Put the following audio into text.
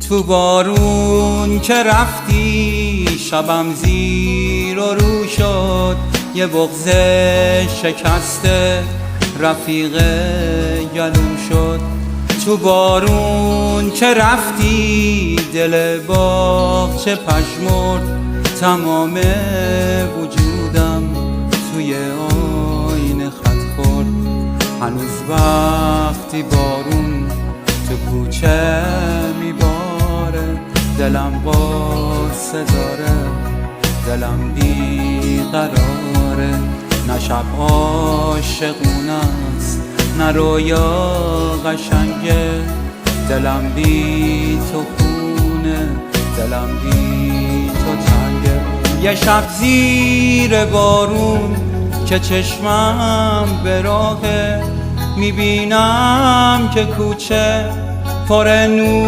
تو بارون که رفتی شبم زیر و رو شد، یه بغض شکسته رفیق گلوم شد. تو بارون که رفتی دل باغچه پژمرد، تمام وجودم توی آینه خط خورد. هنوز وقتی بارون تو کوچه میباره، دلم قصه داره، دلم بیقراره. نه شب عاشقونه است نه رویا قشنگه، دلم بی تو خونه، دلم بی تو تنگه. یه شب زیر بارون که چشمم به راهه، میبینم که کوچه پر نور